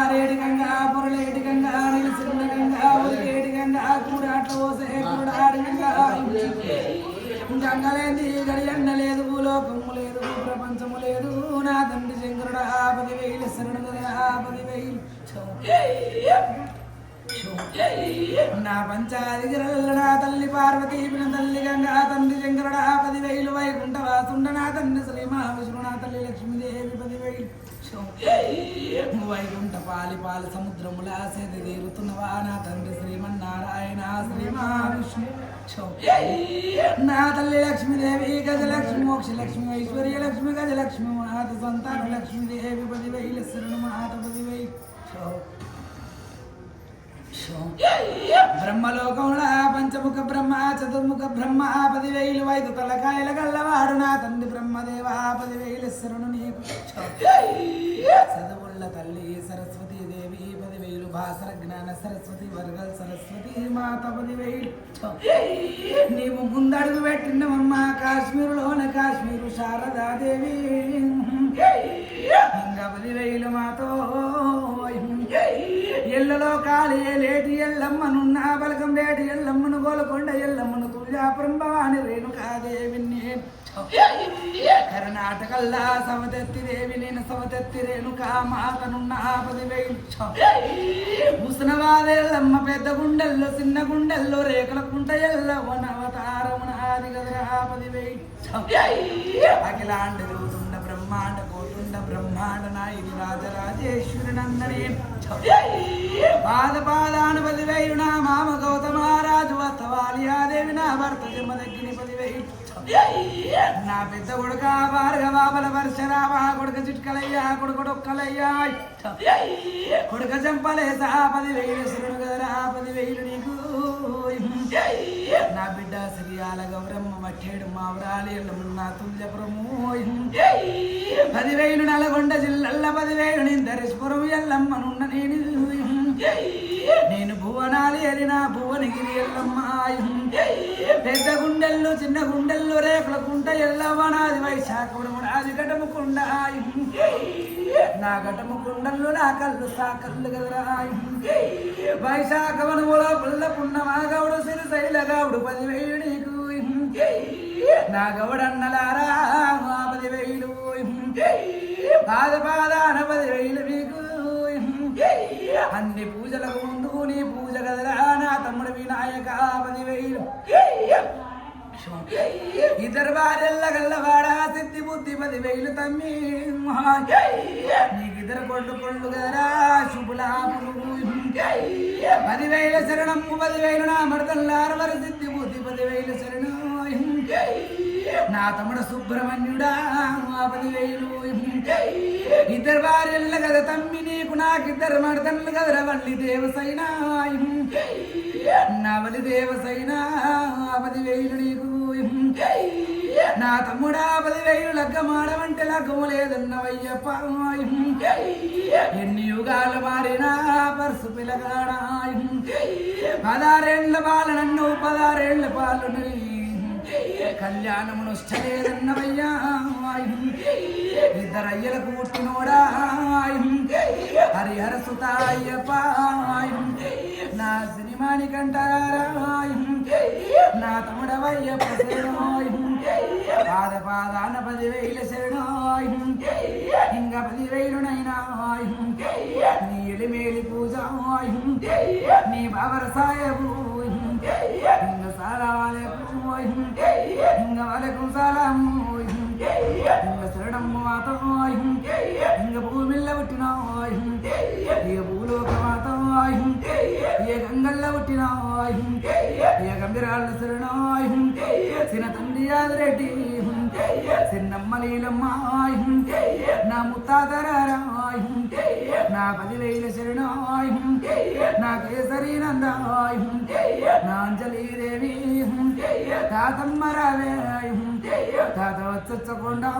పారేడి గంగా పొరలేడి గంగా నిలిసిన గంగా ఒలిగేడి గంగా కూడాట్ల పోసే కూడాడి గంగా గంగలేంది గడియండ లేదు లోకము లేదు ప్రపంచము లేదు నా తండ్రి శంకరుడా 10,000 శరణు కదా 10,000 నా పంచాదిగిరల్ల నా తల్లి పార్వతీ పిన తల్లి గంగా తండ్రి శంకరుడా 10,000 వైకుంఠవాసుండ నా తండ్రి శ్రీ మహావిష్ణు నా తల్లి లక్ష్మీదేవి 10,000 వైకుంఠ పాలి పాలి సముద్రముల సేది తీరుతున్నవా నా తండ్రి శ్రీమన్నారాయణ శ్రీ మహావిష్ణు నా తల్లి లక్ష్మీదేవి గజలక్ష్మి మోక్షలక్ష్మి ఐశ్వర్య లక్ష్మి గజలక్ష్మి మాత సంతాన లక్ష్మీదేవి 10,000 శరణు మాత 10,000 బ్రహ్మలోకంలో పంచముఖ బ్రహ్మ చతుర్ముఖ బ్రహ్మ 10,000 వైదు తలకాయల గల్లవాడు నా తండ్రి బ్రహ్మదేవ 10,000 శరణు నీకు చదువుల తల్లి సరస్వతీ దేవి 10,000 భాసర జ్ఞాన సరస్వతి వర్గల్ సరస్వతి మాత 10,000 నీవు ముందడుగు పెట్టినవమ్మ కాశ్మీరులోన కాశ్మీరు శారదాదేవి ఇంకా 10,000 మాతో ఎల్లలో కాళీ లేటి ఎల్లమ్మనున్న బలకం లేటి ఎల్లమ్మను గోలకొండ ఎల్లమ్మను తుల్యాపురం భవాని రేణుకాదేవిని కర్ణాటకల్లా సమతెత్తి దేవి నేను సమతెత్తి రేణుకా మాతనున్న 10,000 ముసనవాద ఎల్లమ్మ పెద్ద గుండెల్లో చిన్న గుండెల్లో రేకుల కుంట ఎల్లవన అవతారమున ఆది గదరా 10,000 అఖిలాండ జోతుండ బ్రహ్మాండ కోటుండ బ్రహ్మాండ నాయుడు రాజరాజేశ్వరునందనే పాద పాదాన 10,000 నా మామ గౌతమహారాజు వత్తవాలియాదేవి నా భర్త జన్మదగ్గిని 10,000 నా పెద్ద కొడుక భార్గవ బల వర్షరావా కొడుక చిట్కలయ్యా కొడుకు డొక్కలయ్యా కొడుక చంపలేసా 10,000 శరణు గదరా 10,000 నీకు నా బిడ్డ శ్రీయాల గౌరమ్మ మట్టేడు మావరాలి ఎల్లమున్న తుల్యపురము 10,000 నల్గొండ జిల్లల్ల 10,000 నిందరేశ్వరం ఎల్లమ్మనున్న నేను భువనాలి ఎరినా భువనగిరి ఎల్లమ్మ పెద్ద గుండెల్లో చిన్న గుండెల్లో రేకుల కుంట ఎల్లవ్వ నాది వైశాఖముడు నాది గటముకుండ నా గటముకుండల్లో నా కళ్ళు సాకళ్ళు గదరా వైశాఖవనములో పుల్ల పున్నమాగవుడు సిరిశైల గౌడు 10,000 నీకు నా గౌడన్నలారా 10,000 పాద పాదాన 10,000 మీకు అన్ని పూజలకు ముందు నీ పూజ గదరా నా తమ్ముడు వినాయక 10,000 ఇద్దరు భార్యల్ల గల్లవాడా సిద్ధి బుద్ధి 10,000 తమ్మి నీకిద్దరు కొళ్ళు గదరా శుభలాభులు 10,000 శరణము 10,000 నా మర్దల్లార వర సిద్ధి బుద్ధి 10,000 శరణు నా తమ్ముడు సుబ్రహ్మణ్యుడా 10,000 ఇద్దరు భార్యల్ల గద తమ్మి నీకు నాకిద్దరు మర్దన్లు గదరా వల్లి దేవసైనా నా వలి దేవసైనా 10,000 నీకు నా తమ్ముడా 10,000 లగ్గమాడమంటే లగ్గము లేదన్నవయ్యప్ప ఎన్ని యుగాలు మారినా పర్సు పిలగాడా 16 ఏళ్ల బాల నన్ను 16 ఏళ్ల పాలు కళ్యాణమును లేదన్నవయ్యా ఇద్దరయ్యలకు పుట్టినోడా హరిహర సుత అయ్యప్ప నా సినిమాని కంటారా నా తమ్ముడవయ్యప్ప శరణు పాద పాదాన 10,000 శరణు ఇంకా 10,000 నైనా నీ ఎలిమేలి పూజ నీ బాబర సాయబు ఇంకా సలాం ఇంకా వాలేకుం సలాం ఇంకా శరణమ్మ మాత ఇంకా భూమిల్ల పుట్టిన ఇక భూలోక మాత ఇక గంగల్ల పుట్టిన ఇక గంభీరాళ్ళ శరణ చిన్న తండ్రి యాదిరెడ్డి చిన్నమ్మ నీలమ్మ నా ముత్తాతరారా నా 10,000 శరణ నా కేసరి నంద నా అంజలీదేవి తాతమ్మ రావే తాత వచ్చొచ్చకుండా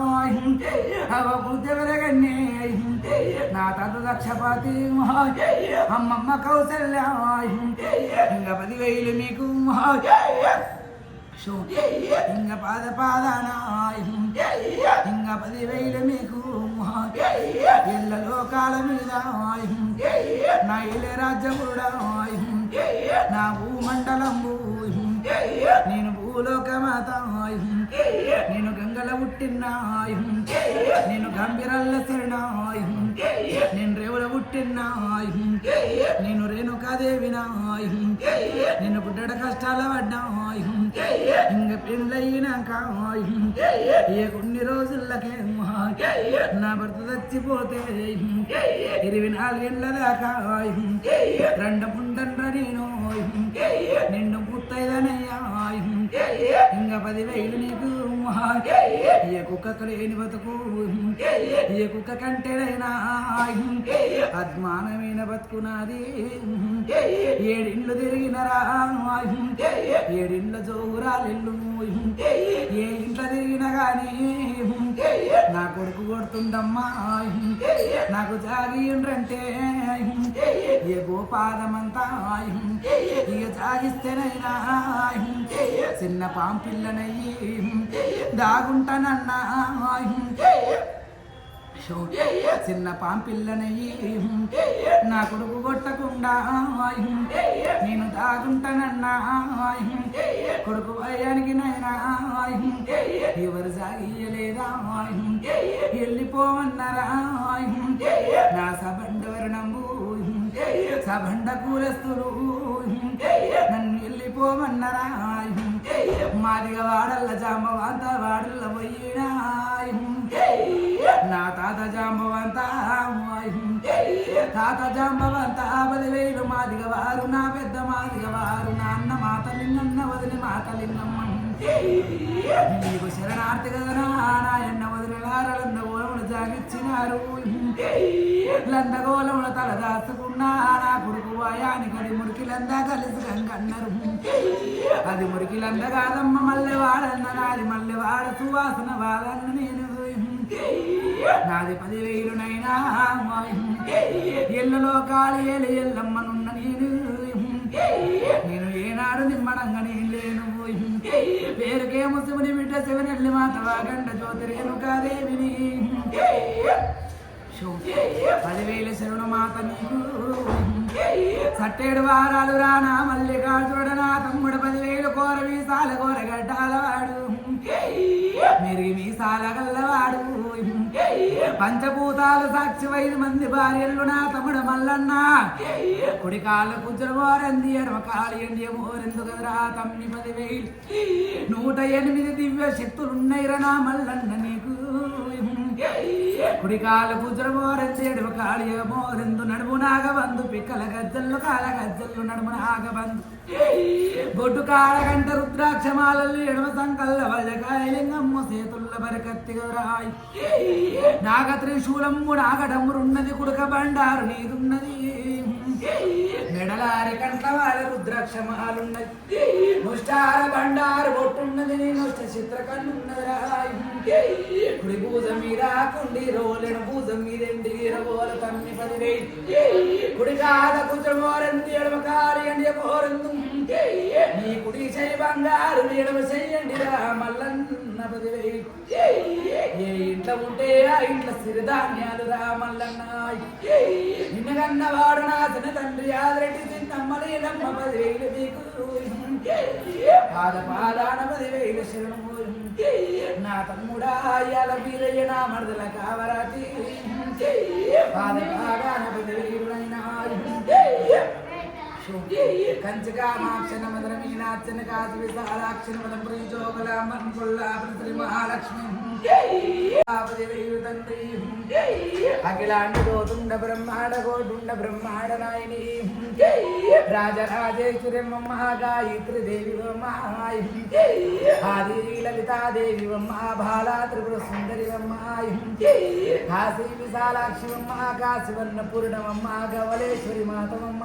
అవ బుద్ధెవరగన్నే నా తాత దక్షపాతి అమ్మమ్మ కౌసల్య ఇంకా 10,000 మీకు ఇంకా పాద పాదాన ఇంకా 10,000 మీకు ఇళ్ళ లోకాల మీద నా ఇళ్ళ రాజ్యముడా నా భూమండలంబు నేను భూలోకమాత నేను గంగల పుట్టినాయు నేను గంభీరల్ల శరణాయు నేను రేవుల పుట్టినాయు నేను రేణుకాదేవినాయు నేను పుట్టడ కష్టాల పడ్డాయు ఇంక పెళ్ళయినాక ఏ కొన్ని రోజులకే నా భర్త చచ్చిపోతే 24 ఏళ్ళ దాకా రెండ పుండండ్ర నేను నిన్ను పుట్టైదనయ్యా ఇంకా 10,000 నీకు ఏ కుక్క లేని బతుకు ఏ కుక్క కంటేనైనా అద్మానమైన బతుకునాది 7 ఇండ్లు తిరిగినరా 7 ఇండ్ల జోరాలిల్లు ఏ ఇంట్లో తిరిగినా గాని నా కొడుకు కొడుతుందమ్మా నాకు జాగిండ్రంటే ఏ గోపాదమంతా ఇక జాగిస్తేనైనా చిన్న పాంపిల్లనయ్యి దాగుంటానన్నా చిన్న పాంపిల్లనయ్యి నా కొడుకు కొట్టకుండా నేను దాగుంటానన్నా కొడుకు భయానికి నైనా ఎవరు సాగియలేదా వెళ్ళిపోవన్నారా నా సబండ వర్ణంబు సబండ కూలస్తులు నన్ను వెళ్ళిపోవన్నారా మాదిగా వాడల్ల జాంబవంత వాడల్ల పోయినా నా తాత జాంబవంత తాత జాంబవంత 10,000 మాదిగ వారు నా పెద్ద మాదిగ వారు నా అన్న మాతలింగన్న వదిలి మాతలింగమ్మ నీకు శరణార్థి కదనా నాయన్న వదిలి లందగోళములు జాగిచ్చినారు లందగోళముల తల దాచుకున్నా నా కొడుకు వాయానికి అది మురికిలందా కలిసి గంగన్నారు అది మురికిలంద కాదమ్మ మల్లె వాడన్న నాది మల్లె వాడ సువాసన వాడన్న నేను నాది 10,000 నైనా ఎల్లలో కాళీ ఎల్లమ్మనున్న నేను ఏనాడు నిమ్మడంగా నేను లేను పేరుకే ముసుముని బిడ్డ శివనెల్లి మాత వాగండ జ్యోతిరేను కాదేవిని 10,000 శరణు మాత నీకు 7 వారాలు రానా మల్లికార్జునుడు నా తమ్ముడు 10,000 కోర వీసాల కోరగడ్డాల వాడు మెరిగి మీసాల గల్లవాడు పంచభూతాలు సాక్షి 5 మంది భార్యలు నా తమ్ముడు మల్లన్న కుడి కాళ్ళ కుజ్జలు మోరంది ఎడమ కాళి ఎండి మోరెందు కదరా తమ్మి 10,000 108 దివ్య శక్తులున్నాయిరా నా మల్లన్న నీకు కుడి కాళ్ళ కుజ్జలు మోరెంది ఎడమ కాళి మోరెందు నడుము నాగబందు పిక్కల గజ్జల్లు కాల గజ్జల్లు నడుము నాగబందు బొడ్డు కాళగంట రుద్రాక్షమాలల్లి ఎడమ సంకల్ల వజకాయలింగమ్మ సేతుల్ల బరకత్తి రాయి నాగ త్రిశూలమ్ము నాగడమ్మురున్నది కుడుక బండారు నీరున్నది మెడలారి కంట వాళ్ళ రుద్రాక్షమాలున్నది ముష్టార బండారు బొట్టున్నది నష్ట చిత్రకన్నున్నది రాయి కుడి పూజ మీద కుండి రోలెను పూజ మీదండి రగోల తమ్మి 10,000 కుడి కాద కుజమోరంది ఎడమ కాలి ఎండి మోరందు నీ కుడి చెయ్యి బంగారు ఎడమ చెయ్యండి రా మల్లన్న 10,000 ఏ ఇంట్లో ఉంటే ఆ ఇంట్లో సిరిధాన్యాలు రా మల్లన్న నిన్నగన్న వాడు నా చిన్న తండ్రి ఆదరెడ్డి తిన్నమ్మలేనమ్మ 10,000 నీకు పాద పాదాన 10,000 శరణు నా తమ్ముడా అయ్యాల వీరయ్య నా మరదల కావరాతి పాద పాదాన 10,000 కంచకామాక్షణ మదన మీనాక్షణ కాశీ విశాలాక్షణ మదం ప్రీజోగలామన్ కొల్లాపురి శ్రీ మహాలక్ష్మి తండ్రి అఖిలాండ గోతుండ బ్రహ్మాండ గోటుండ బ్రహ్మాండ నాయని రాజరాజేశ్వరి మహాగాయత్రి దేవి ఆది లలితాదేవి బాలా త్రిపుర సుందరి కాశీ విశాలాక్షి కాశీ వర్ణ పూర్ణమమ్మ గవలేశ్వరి మాతమ్మ